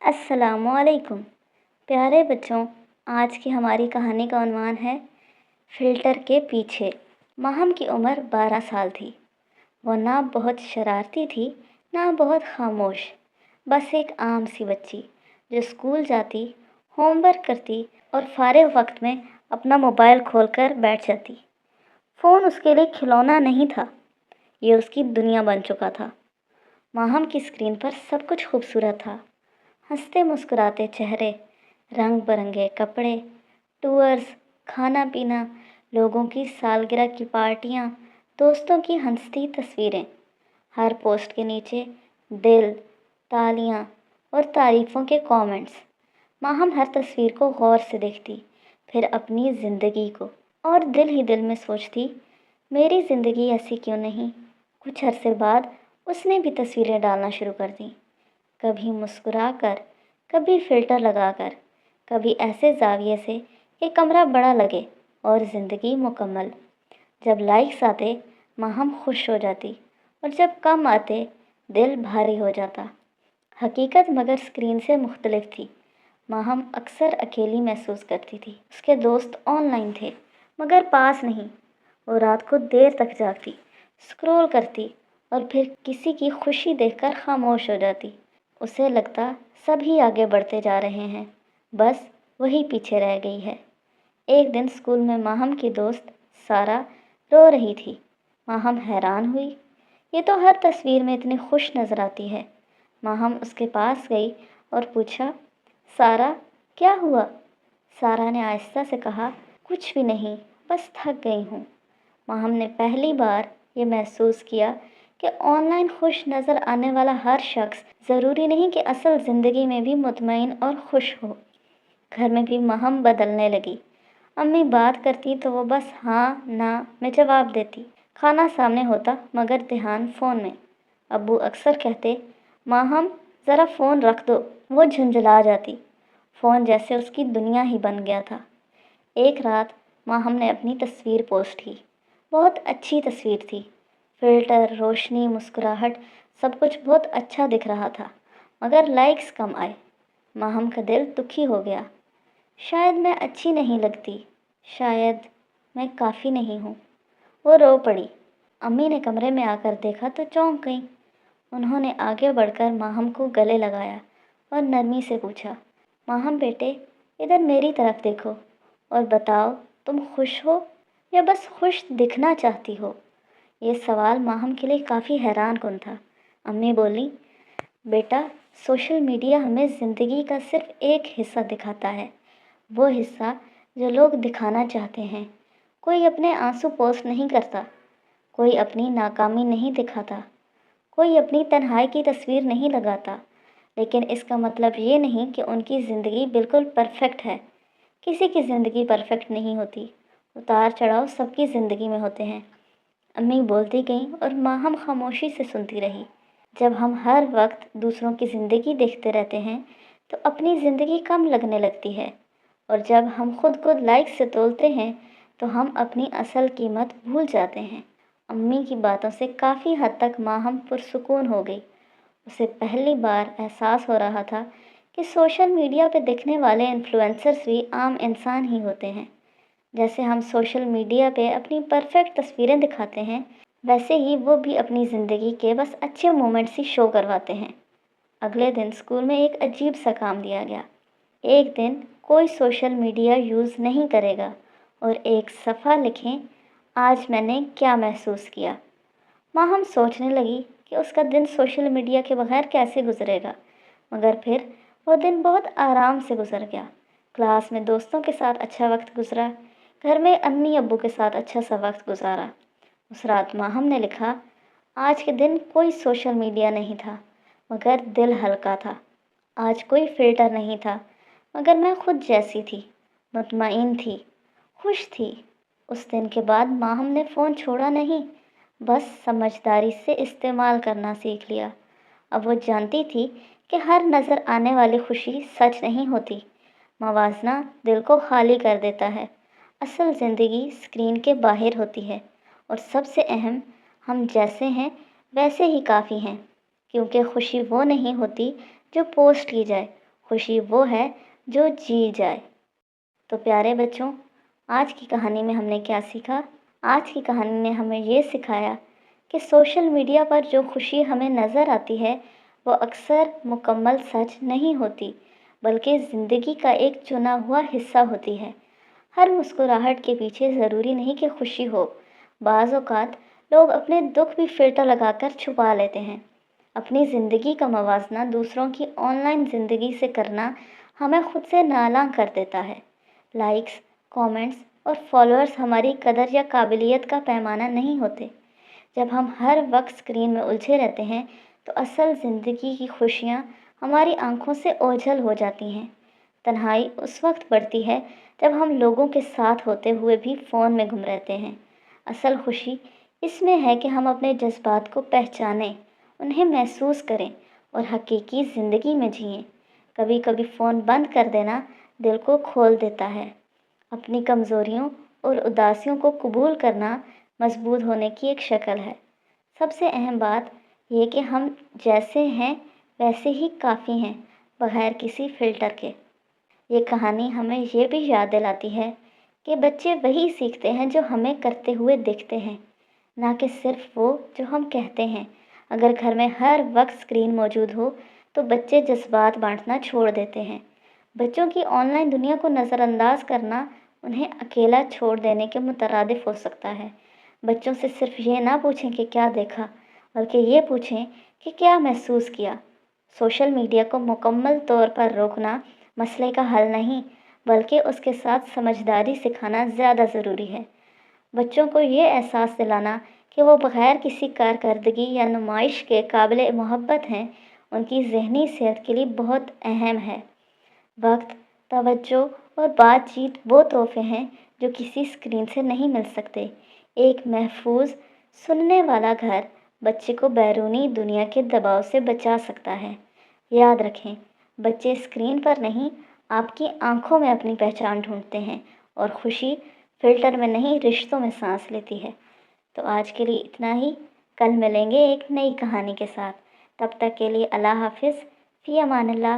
السلام علیکم پیارے بچوں، آج کی ہماری کہانی کا عنوان ہے فلٹر کے پیچھے۔ ماہم کی عمر 12 سال تھی۔ وہ نہ بہت شرارتی تھی نہ بہت خاموش، بس ایک عام سی بچی جو اسکول جاتی، ہوم ورک کرتی اور فارغ وقت میں اپنا موبائل کھول کر بیٹھ جاتی۔ فون اس کے لیے کھلونا نہیں تھا، یہ اس کی دنیا بن چکا تھا۔ ماہم کی اسکرین پر سب کچھ خوبصورت تھا، ہنستے مسکراتے چہرے، رنگ برنگے کپڑے، ٹورز، کھانا پینا، لوگوں کی سالگرہ کی پارٹیاں، دوستوں کی ہنستی تصویریں۔ ہر پوسٹ کے نیچے دل، تالیاں اور تعریفوں کے کامنٹس۔ ماہم ہر تصویر کو غور سے دیکھتی، پھر اپنی زندگی کو، اور دل ہی دل میں سوچتی، میری زندگی ایسی کیوں نہیں؟ کچھ عرصے بعد اس نے بھی تصویریں ڈالنا شروع کر دیں، کبھی مسکرا کر، کبھی فلٹر لگا کر، کبھی ایسے زاویے سے کہ کمرہ بڑا لگے اور زندگی مکمل۔ جب لائکس آتے ماہم خوش ہو جاتی، اور جب کم آتے دل بھاری ہو جاتا۔ حقیقت مگر اسکرین سے مختلف تھی۔ ماہم اکثر اکیلی محسوس کرتی تھی۔ اس کے دوست آن لائن تھے مگر پاس نہیں۔ وہ رات کو دیر تک جاگتی، اسکرول کرتی اور پھر کسی کی خوشی دیکھ کر خاموش ہو جاتی۔ اسے لگتا سبھی آگے بڑھتے جا رہے ہیں، بس وہی پیچھے رہ گئی ہے۔ ایک دن اسکول میں ماہم کی دوست سارہ رو رہی تھی۔ ماہم حیران ہوئی، یہ تو ہر تصویر میں اتنی خوش نظر آتی ہے۔ ماہم اس کے پاس گئی اور پوچھا، سارہ کیا ہوا؟ سارہ نے آہستہ سے کہا، کچھ بھی نہیں، بس تھک گئی ہوں۔ ماہم نے پہلی بار یہ محسوس کیا کہ آن لائن خوش نظر آنے والا ہر شخص ضروری نہیں کہ اصل زندگی میں بھی مطمئن اور خوش ہو۔ گھر میں بھی ماہم بدلنے لگی۔ امی بات کرتی تو وہ بس ہاں نہ میں جواب دیتی۔ کھانا سامنے ہوتا مگر دھیان فون میں۔ ابو اکثر کہتے، ماہم ذرا فون رکھ دو۔ وہ جھنجھلا جاتی، فون جیسے اس کی دنیا ہی بن گیا تھا۔ ایک رات ماہم نے اپنی تصویر پوسٹ کی۔ بہت اچھی تصویر تھی، فلٹر، روشنی، مسکراہٹ، سب کچھ بہت اچھا دکھ رہا تھا، مگر لائکس کم آئے۔ ماہم کا دل دکھی ہو گیا۔ شاید میں اچھی نہیں لگتی، شاید میں کافی نہیں ہوں۔ وہ رو پڑی۔ امی نے کمرے میں آ کر دیکھا تو چونک گئیں۔ انہوں نے آگے بڑھ کر ماہم کو گلے لگایا اور نرمی سے پوچھا، ماہم بیٹے، ادھر میری طرف دیکھو اور بتاؤ تم خوش ہو یا بس خوش دکھنا چاہتی ہو؟ یہ سوال ماہم کے لیے کافی حیران کن تھا۔ امی بولی، بیٹا، سوشل میڈیا ہمیں زندگی کا صرف ایک حصہ دکھاتا ہے، وہ حصہ جو لوگ دکھانا چاہتے ہیں۔ کوئی اپنے آنسو پوسٹ نہیں کرتا، کوئی اپنی ناکامی نہیں دکھاتا، کوئی اپنی تنہائی کی تصویر نہیں لگاتا، لیکن اس کا مطلب یہ نہیں کہ ان کی زندگی بالکل پرفیکٹ ہے۔ کسی کی زندگی پرفیکٹ نہیں ہوتی، اتار چڑھاؤ سب کی زندگی میں ہوتے ہیں۔ امی بولتی گئیں اور ماہم خاموشی سے سنتی رہی۔ جب ہم ہر وقت دوسروں کی زندگی دیکھتے رہتے ہیں تو اپنی زندگی کم لگنے لگتی ہے، اور جب ہم خود کو لائک سے تولتے ہیں تو ہم اپنی اصل قیمت بھول جاتے ہیں۔ امی کی باتوں سے کافی حد تک ماہم پرسکون ہو گئی۔ اسے پہلی بار احساس ہو رہا تھا کہ سوشل میڈیا پہ دکھنے والے انفلوئنسرز بھی عام انسان ہی ہوتے ہیں۔ جیسے ہم سوشل میڈیا پہ اپنی پرفیکٹ تصویریں دکھاتے ہیں، ویسے ہی وہ بھی اپنی زندگی کے بس اچھے مومنٹس ہی شو کرواتے ہیں۔ اگلے دن اسکول میں ایک عجیب سا کام دیا گیا۔ ایک دن کوئی سوشل میڈیا یوز نہیں کرے گا اور ایک صفحہ لکھیں، آج میں نے کیا محسوس کیا۔ ماہم سوچنے لگی کہ اس کا دن سوشل میڈیا کے بغیر کیسے گزرے گا، مگر پھر وہ دن بہت آرام سے گزر گیا۔ کلاس میں دوستوں کے ساتھ اچھا وقت گزرا، گھر میں امی ابو کے ساتھ اچھا سا وقت گزارا۔ اس رات ماہم نے لکھا، آج کے دن کوئی سوشل میڈیا نہیں تھا مگر دل ہلکا تھا۔ آج کوئی فلٹر نہیں تھا مگر میں خود جیسی تھی، مطمئن تھی، خوش تھی۔ اس دن کے بعد ماہم نے فون چھوڑا نہیں، بس سمجھداری سے استعمال کرنا سیکھ لیا۔ اب وہ جانتی تھی کہ ہر نظر آنے والی خوشی سچ نہیں ہوتی، موازنہ دل کو خالی کر دیتا ہے۔ اصل زندگی اسکرین کے باہر ہوتی ہے، اور سب سے اہم، ہم جیسے ہیں ویسے ہی کافی ہیں، کیونکہ خوشی وہ نہیں ہوتی جو پوسٹ کی جائے، خوشی وہ ہے جو جی جائے۔ تو پیارے بچوں، آج کی کہانی میں ہم نے کیا سیکھا؟ آج کی کہانی نے ہمیں یہ سکھایا کہ سوشل میڈیا پر جو خوشی ہمیں نظر آتی ہے وہ اکثر مکمل سچ نہیں ہوتی، بلکہ زندگی کا ایک چنا ہوا حصہ ہوتی ہے۔ ہر مسکراہٹ کے پیچھے ضروری نہیں کہ خوشی ہو۔ بعض اوقات لوگ اپنے دکھ بھی فلٹر لگا کر چھپا لیتے ہیں۔ اپنی زندگی کا موازنہ دوسروں کی آن لائن زندگی سے کرنا ہمیں خود سے نالاں کر دیتا ہے۔ لائکس، کامنٹس اور فالوورز ہماری قدر یا قابلیت کا پیمانہ نہیں ہوتے۔ جب ہم ہر وقت اسکرین میں الجھے رہتے ہیں تو اصل زندگی کی خوشیاں ہماری آنکھوں سے اوجھل ہو جاتی ہیں۔ تنہائی اس وقت بڑھتی ہے جب ہم لوگوں کے ساتھ ہوتے ہوئے بھی فون میں گم رہتے ہیں۔ اصل خوشی اس میں ہے کہ ہم اپنے جذبات کو پہچانیں، انہیں محسوس کریں اور حقیقی زندگی میں جئیں۔ کبھی کبھی فون بند کر دینا دل کو کھول دیتا ہے۔ اپنی کمزوریوں اور اداسیوں کو قبول کرنا مضبوط ہونے کی ایک شکل ہے۔ سب سے اہم بات یہ کہ ہم جیسے ہیں ویسے ہی کافی ہیں، بغیر کسی فلٹر کے۔ یہ کہانی ہمیں یہ بھی یاد دلاتی ہے کہ بچے وہی سیکھتے ہیں جو ہمیں کرتے ہوئے دیکھتے ہیں، نہ کہ صرف وہ جو ہم کہتے ہیں۔ اگر گھر میں ہر وقت اسکرین موجود ہو تو بچے جذبات بانٹنا چھوڑ دیتے ہیں۔ بچوں کی آن لائن دنیا کو نظر انداز کرنا انہیں اکیلا چھوڑ دینے کے مترادف ہو سکتا ہے۔ بچوں سے صرف یہ نہ پوچھیں کہ کیا دیکھا، بلکہ یہ پوچھیں کہ کیا محسوس کیا۔ سوشل میڈیا کو مکمل طور پر روکنا مسئلے کا حل نہیں، بلکہ اس کے ساتھ سمجھداری سکھانا زیادہ ضروری ہے۔ بچوں کو یہ احساس دلانا کہ وہ بغیر کسی کارکردگی یا نمائش کے قابل محبت ہیں، ان کی ذہنی صحت کے لیے بہت اہم ہے۔ وقت، توجہ اور بات چیت وہ تحفے ہیں جو کسی اسکرین سے نہیں مل سکتے۔ ایک محفوظ سننے والا گھر بچے کو بیرونی دنیا کے دباؤ سے بچا سکتا ہے۔ یاد رکھیں، بچے اسکرین پر نہیں، آپ کی آنکھوں میں اپنی پہچان ڈھونڈتے ہیں، اور خوشی فلٹر میں نہیں، رشتوں میں سانس لیتی ہے۔ تو آج کے لیے اتنا ہی، کل ملیں گے ایک نئی کہانی کے ساتھ۔ تب تک کے لیے اللہ حافظ، فی امان اللہ۔